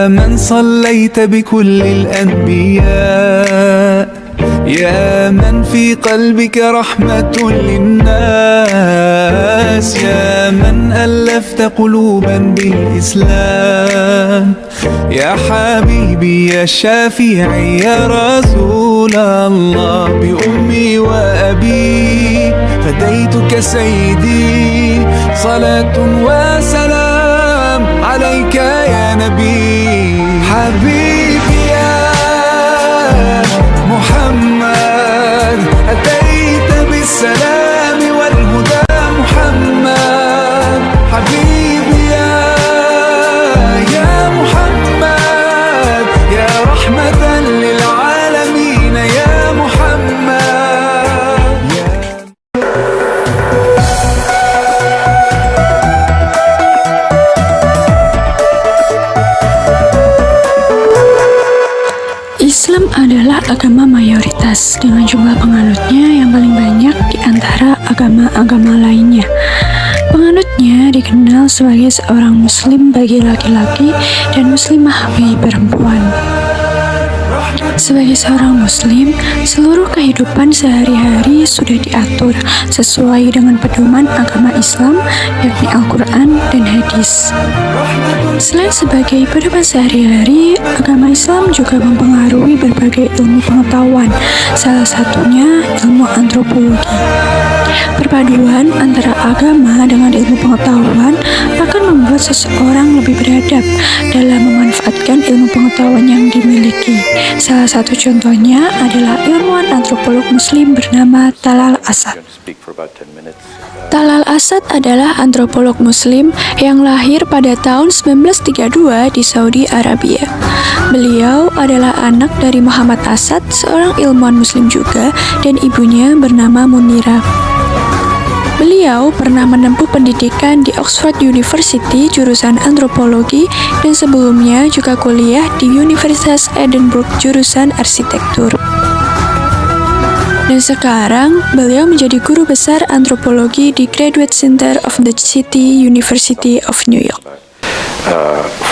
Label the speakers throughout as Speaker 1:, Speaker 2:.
Speaker 1: من صليت بكل الأنبياء يا من في قلبك رحمة للناس يا من ألفت قلوبا بالإسلام يا حبيبي يا شافعي يا رسول الله بأمي وأبي فديتك سيدي صلاة وسلام عليك يا نبي حبيبي يا محمد أتيت بالسلام والهدى محمد حبيبي يا محمد يا رحمة للعالمين يا محمد
Speaker 2: Islam adalah agama mayoritas dengan jumlah penganutnya yang paling banyak di antara agama-agama lainnya. Penganutnya dikenal sebagai seorang muslim bagi laki-laki dan muslimah bagi perempuan. Sebagai seorang muslim, seluruh kehidupan sehari-hari sudah diatur sesuai dengan pedoman agama Islam, yakni Al-Quran dan Hadis. Selain sebagai pedoman sehari-hari, agama Islam juga mempengaruhi berbagai ilmu pengetahuan, salah satunya ilmu antropologi. Perpaduan antara agama dengan ilmu pengetahuan akan membuat seseorang lebih beradab dalam memanfaatkan ilmu pengetahuan yang dimiliki. Salah satu contohnya adalah ilmuwan antropolog muslim bernama Talal Asad. Talal Asad adalah antropolog muslim yang lahir pada tahun 1932 di Saudi Arabia. Beliau adalah anak dari Muhammad Asad, seorang ilmuwan muslim juga, dan ibunya bernama Munira. Beliau pernah menempuh pendidikan di Oxford University jurusan antropologi dan sebelumnya juga kuliah di Universitas Edinburgh jurusan arsitektur. Dan sekarang beliau menjadi guru besar antropologi di Graduate Center of the City University of New York.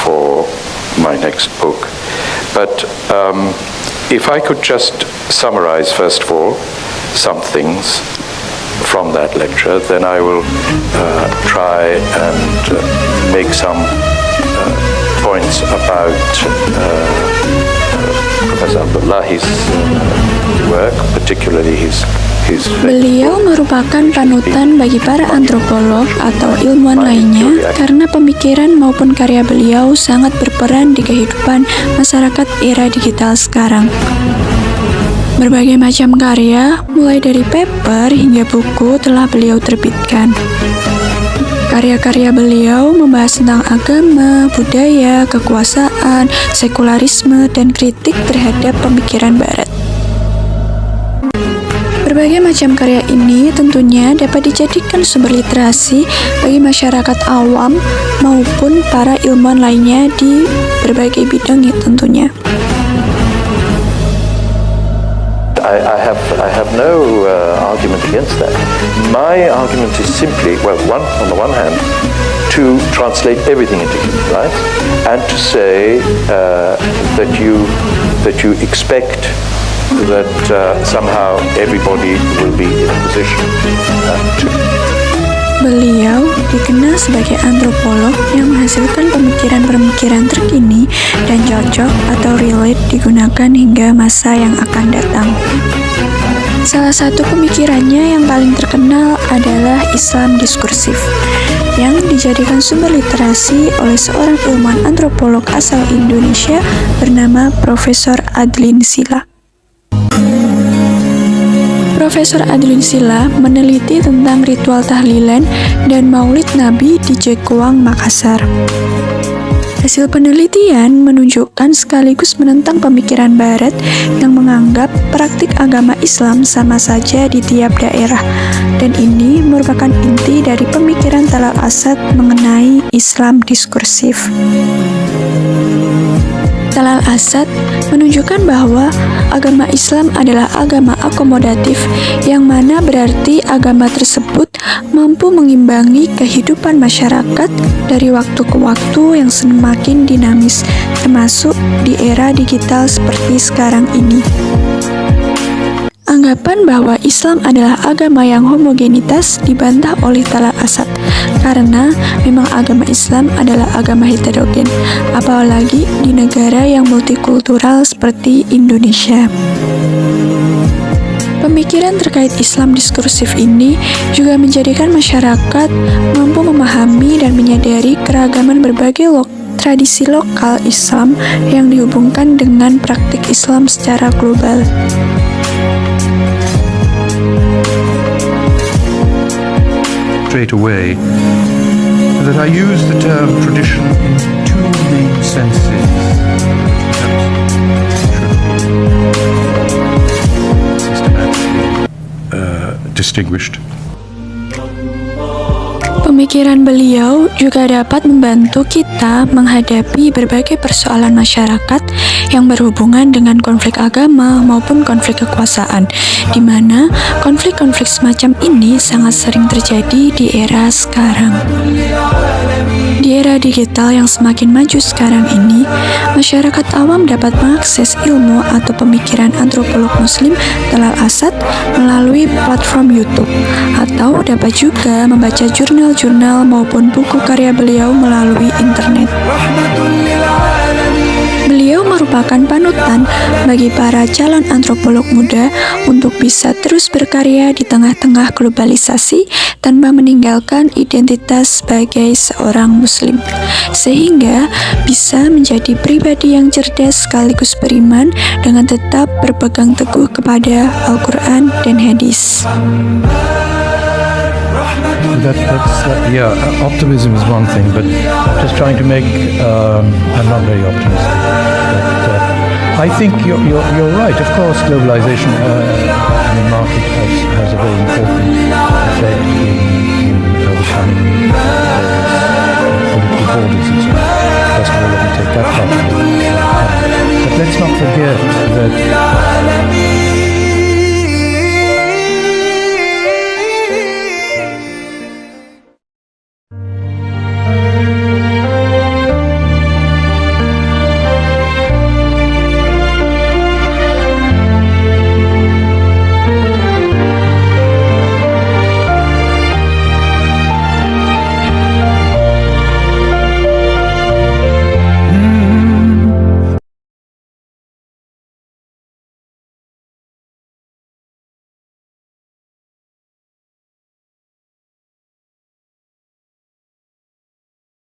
Speaker 3: For my next book, but if I could just summarize first of all some things from that lecture, then I will try and make some points about Professor Abdullahi's work, particularly his
Speaker 2: Beliau merupakan panutan bagi para antropolog atau ilmuwan lainnya karena pemikiran maupun karya beliau sangat berperan di kehidupan masyarakat era digital sekarang. Berbagai macam karya, mulai dari paper hingga buku, telah beliau terbitkan. Karya-karya beliau membahas tentang agama, budaya, kekuasaan, sekularisme, dan kritik terhadap pemikiran Barat. Berbagai macam karya ini tentunya dapat dijadikan sumber literasi bagi masyarakat awam maupun para ilmuwan lainnya di berbagai bidang ya tentunya.
Speaker 3: I have no argument against that. My argument is simply, well, on the one hand, to translate everything into human rights, and to say that you expect that somehow everybody will be in a position to.
Speaker 2: Beliau dikenal sebagai antropolog yang menghasilkan pemikiran-pemikiran terkini dan cocok atau relate digunakan hingga masa yang akan datang. Salah satu pemikirannya yang paling terkenal adalah Islam diskursif, yang dijadikan sumber literasi oleh seorang ilmuwan antropolog asal Indonesia bernama Profesor Adlin Sila. Profesor Adlin Sila meneliti tentang ritual tahlilan dan maulid Nabi di Jekuang, Makassar. Hasil penelitian menunjukkan sekaligus menentang pemikiran Barat yang menganggap praktik agama Islam sama saja di tiap daerah, dan ini merupakan inti dari pemikiran Talal Asad mengenai Islam diskursif. Talal Asad menunjukkan bahwa agama Islam adalah agama akomodatif, yang mana berarti agama tersebut mampu mengimbangi kehidupan masyarakat dari waktu ke waktu yang semakin dinamis, termasuk di era digital seperti sekarang ini. Anggapan bahwa Islam adalah agama yang homogenitas dibantah oleh Talal Asad, karena memang agama Islam adalah agama heterogen, apalagi di negara yang multikultural seperti Indonesia. Pemikiran terkait Islam diskursif ini juga menjadikan masyarakat mampu memahami dan menyadari keragaman berbagai tradisi lokal Islam yang dihubungkan dengan praktik Islam secara global.
Speaker 4: Straight away that I use the term tradition in two main senses. Systematically distinguished.
Speaker 2: Pemikiran beliau juga dapat membantu kita menghadapi berbagai persoalan masyarakat yang berhubungan dengan konflik agama maupun konflik kekuasaan, di mana konflik-konflik semacam ini sangat sering terjadi di era sekarang. Di era digital yang semakin maju sekarang ini, masyarakat awam dapat mengakses ilmu atau pemikiran antropolog Muslim Talal Asad melalui platform YouTube, atau dapat juga membaca jurnal-jurnal maupun buku karya beliau melalui internet. Beliau merupakan panutan bagi para calon antropolog muda untuk bisa terus berkarya di tengah-tengah globalisasi tanpa meninggalkan identitas sebagai seorang Muslim, sehingga bisa menjadi pribadi yang cerdas sekaligus beriman dengan tetap berpegang teguh kepada Al-Quran dan hadis.
Speaker 4: Yeah, optimism is one thing, but just trying to make, I'm not very optimistic, but I think you're right. Of course, globalization in the market has a very important effect in overcoming political borders and so on. First of all, let me take that part of it. But let's not forget that